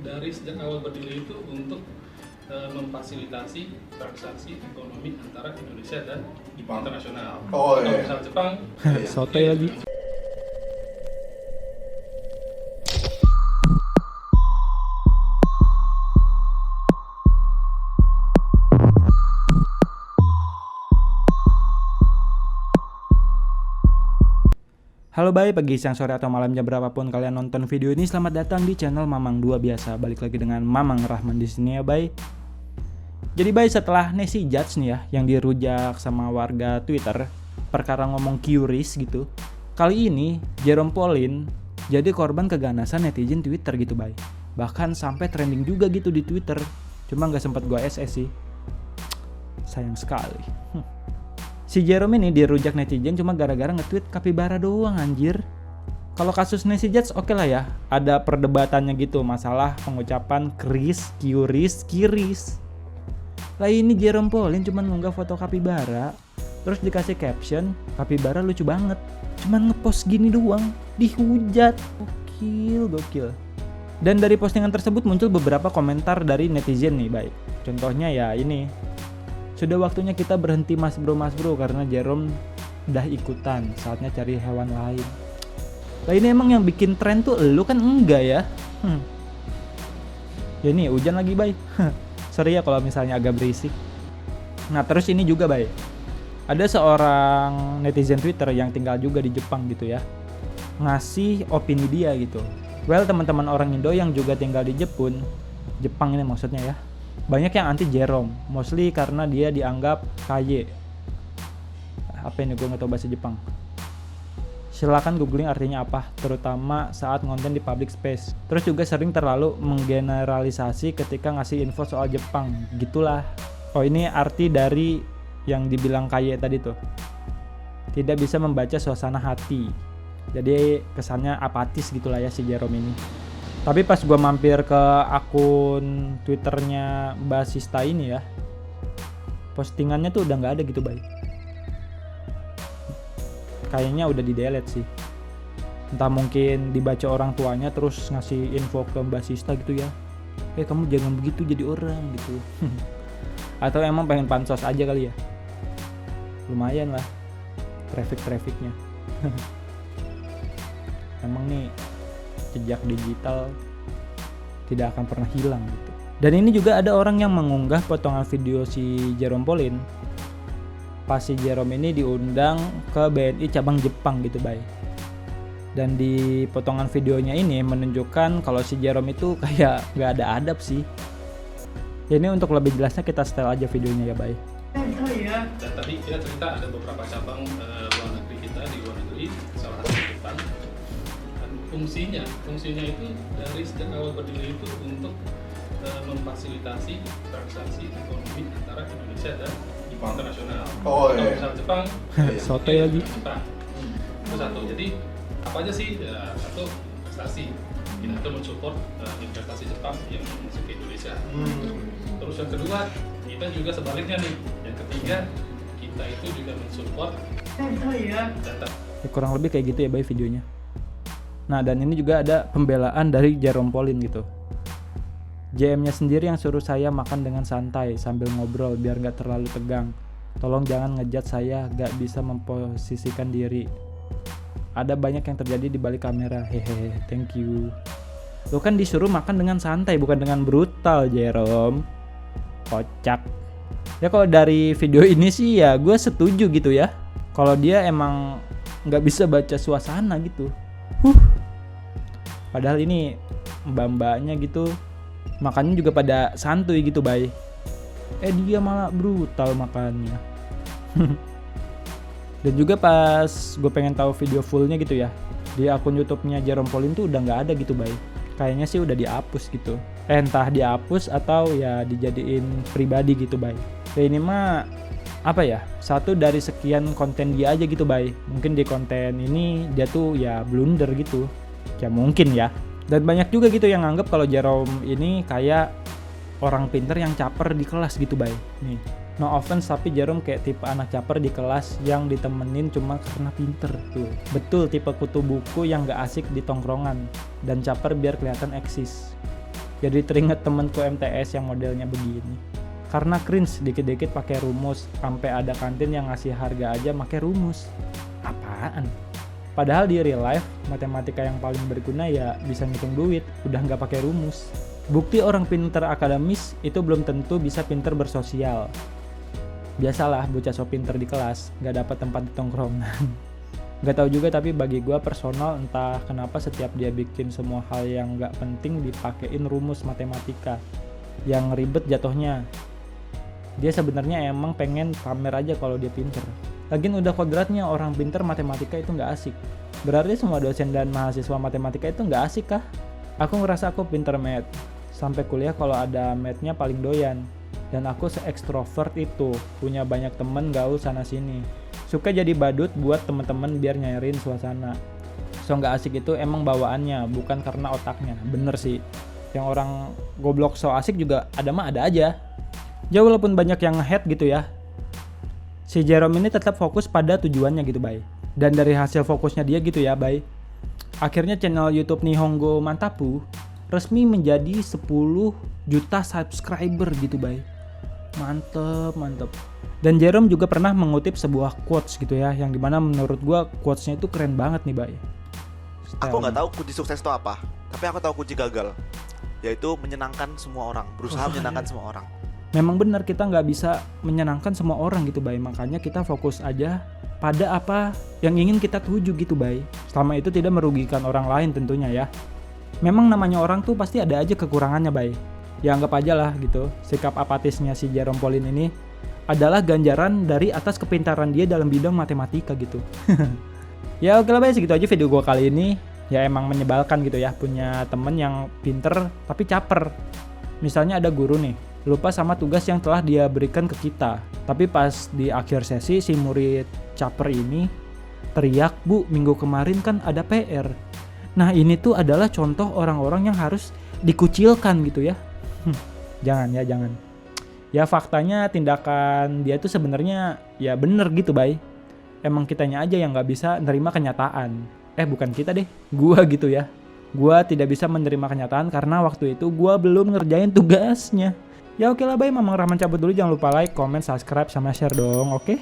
dari sejak awal berdiri itu untuk memfasilitasi transaksi ekonomi antara Indonesia dan Jepang. internasional. Oh, Kalau iya. misal Jepang, Sotoy lagi. Halo bye, pagi, siang, sore, atau malam jam berapapun kalian nonton video ini, selamat datang di channel Mamang 2 biasa. Balik lagi dengan Mamang Rahman di sini ya bye. Jadi bye, setelah Nessie Judge nih ya, yang dirujak sama warga Twitter perkara ngomong curious gitu, kali ini Jerome Pauline jadi korban keganasan netizen Twitter gitu bye. Bahkan sampai trending juga gitu di Twitter. Cuma nggak sempat gua SS sih. Sayang sekali. Si Jerome ini dirujak netizen cuma gara-gara nge-tweet kapibara doang anjir. Kalau kasus Nessie Judge oke lah ya, ada perdebatannya gitu masalah pengucapan kiris. Lah ini Jerome Pauline cuma ngunggah foto kapibara, terus dikasih caption, kapibara lucu banget. Cuman ngepost gini doang, dihujat. Gokil. Dan dari postingan tersebut muncul beberapa komentar dari netizen nih, baik. Contohnya ya ini. Sudah waktunya kita berhenti mas bro karena Jerome udah ikutan, saatnya cari hewan lain. Lah ini emang yang bikin tren tuh elu kan enggak ya? Ya nih hujan lagi bay. Sorry ya kalau misalnya agak berisik. Nah terus ini juga bay, ada seorang netizen Twitter yang tinggal juga di Jepang gitu ya, ngasih opini dia gitu. Well, teman-teman orang Indo yang juga tinggal di Jepang ini maksudnya ya, banyak yang anti Jerome, mostly karena dia dianggap KY. Apa ini, gue gak tau bahasa Jepang. Silakan googling artinya apa, terutama saat ngonten di public space. Terus juga sering terlalu menggeneralisasi ketika ngasih info soal Jepang, gitulah. Oh ini arti dari yang dibilang KY tadi tuh. Tidak bisa membaca suasana hati. Jadi kesannya apatis gitulah ya si Jerome ini. Tapi pas gue mampir ke akun Twitternya Mbak Sista ini ya, postingannya tuh udah nggak ada gitu bay. Kayaknya udah di delete sih. Entah mungkin dibaca orang tuanya terus ngasih info ke Mbak Sista gitu ya. Kamu jangan begitu jadi orang gitu. Atau emang pengen pansos aja kali ya. Lumayan lah trafficnya. Emang nih jejak digital tidak akan pernah hilang gitu. Dan ini juga ada orang yang mengunggah potongan video si Jerome Pauline pas si Jerome ini diundang ke BNI cabang Jepang gitu bay. Dan di potongan videonya ini menunjukkan kalau si Jerome itu kayak gak ada adab sih. Ya ini untuk lebih jelasnya kita setel aja videonya ya bay. Dan tadi kita cerita ada beberapa cabang luar negeri kita di luar negeri, salah satu di Jepang. Fungsinya itu dari sejak awal berdiri itu untuk memfasilitasi transaksi ekonomi antara Indonesia dan internasional. Oh, Kalau iya. misal Jepang, Sotoy lagi. Jepang. Itu satu. Jadi apa aja sih? Ya, satu investasi. Kita itu mensupport investasi Jepang yang masuk ke Indonesia. Terus yang kedua, kita juga sebaliknya nih. Yang ketiga, kita itu juga mensupport data. Ya, kurang lebih kayak gitu ya bay videonya. Nah dan ini juga ada pembelaan dari Jerome Pauline gitu. JM-nya sendiri yang suruh saya makan dengan santai sambil ngobrol biar gak terlalu tegang. Tolong jangan ngejat saya gak bisa memposisikan diri. Ada banyak yang terjadi di balik kamera. Hehehe, thank you. Lo kan disuruh makan dengan santai bukan dengan brutal Jerome. Kocak. Ya kalau dari video ini sih ya gue setuju gitu ya. Kalau dia emang gak bisa baca suasana gitu. Padahal ini mbak-mbaknya gitu makannya juga pada santuy gitu bay. Dia malah brutal makannya. Dan juga pas gue pengen tahu video fullnya gitu ya, di akun YouTube-nya Jerome Pauline tuh udah nggak ada gitu bay. Kayaknya sih udah dihapus gitu. Entah dihapus atau ya dijadiin pribadi gitu bay. Ini mah apa ya, satu dari sekian konten dia aja gitu bay. Mungkin di konten ini dia tuh ya blunder gitu. Ya mungkin ya. Dan banyak juga gitu yang nganggep kalau Jerome ini kayak orang pinter yang caper di kelas gitu bay. Nih, no offense tapi Jerome kayak tipe anak caper di kelas yang ditemenin cuma karena pinter tuh. Betul, tipe kutu buku yang gak asik di tongkrongan dan caper biar kelihatan eksis. Jadi teringat temenku MTS yang modelnya begini. Karena cringe dikit-dikit pakai rumus, sampai ada kantin yang ngasih harga aja pakai rumus. Apaan? Padahal di real life, matematika yang paling berguna ya bisa ngitung duit, udah nggak pakai rumus. Bukti orang pinter akademis itu belum tentu bisa pinter bersosial. Biasalah bocah so pinter di kelas, nggak dapat tempat di tongkrongan. Nggak tahu juga, tapi bagi gue personal entah kenapa setiap dia bikin semua hal yang nggak penting dipakein rumus matematika yang ribet jatuhnya. Dia sebenarnya emang pengen pamer aja kalau dia pinter. Lagian udah kodratnya orang pinter matematika itu nggak asik. Berarti semua dosen dan mahasiswa matematika itu nggak asik kah? Aku ngerasa aku pinter math. Sampai kuliah kalau ada mathnya paling doyan. Dan aku se-extrovert itu, punya banyak temen gaul sana sini. Suka jadi badut buat temen-temen biar nyairin suasana. So nggak asik itu emang bawaannya, bukan karena otaknya. Bener sih, yang orang goblok so asik juga ada mah ada aja. Ya walaupun banyak yang head gitu ya, si Jerome ini tetap fokus pada tujuannya gitu bay. Dan dari hasil fokusnya dia gitu ya bay, akhirnya channel YouTube Nihongo Mantapu resmi menjadi 10 juta subscriber gitu bay. Mantep. Dan Jerome juga pernah mengutip sebuah quotes gitu ya, yang dimana menurut gua quotesnya itu keren banget nih bay. Aku nggak tahu kunci sukses itu apa, tapi aku tahu kunci gagal, yaitu menyenangkan semua orang, berusaha menyenangkan semua orang. Memang benar kita nggak bisa menyenangkan semua orang gitu bay, makanya kita fokus aja pada apa yang ingin kita tuju gitu bay. Selama itu tidak merugikan orang lain tentunya ya. Memang namanya orang tuh pasti ada aja kekurangannya bay. Ya anggap aja lah gitu, sikap apatisnya si Jerome Pauline ini adalah ganjaran dari atas kepintaran dia dalam bidang matematika gitu. Ya oke lah bay, segitu aja video gua kali ini. Ya emang menyebalkan gitu ya, punya temen yang pinter tapi caper. Misalnya ada guru nih, lupa sama tugas yang telah dia berikan ke kita. Tapi pas di akhir sesi si murid caper ini teriak, "Bu, minggu kemarin kan ada PR." Nah ini tuh adalah contoh orang-orang yang harus dikucilkan gitu ya. Jangan. Ya faktanya tindakan dia tuh sebenarnya ya bener gitu bay. Emang kitanya aja yang gak bisa nerima kenyataan. Bukan kita deh, gua gitu ya. Gua tidak bisa menerima kenyataan karena waktu itu gua belum ngerjain tugasnya. Ya oke lah bay, Mamang Rahman cabut dulu, jangan lupa like, comment, subscribe, sama share dong, oke?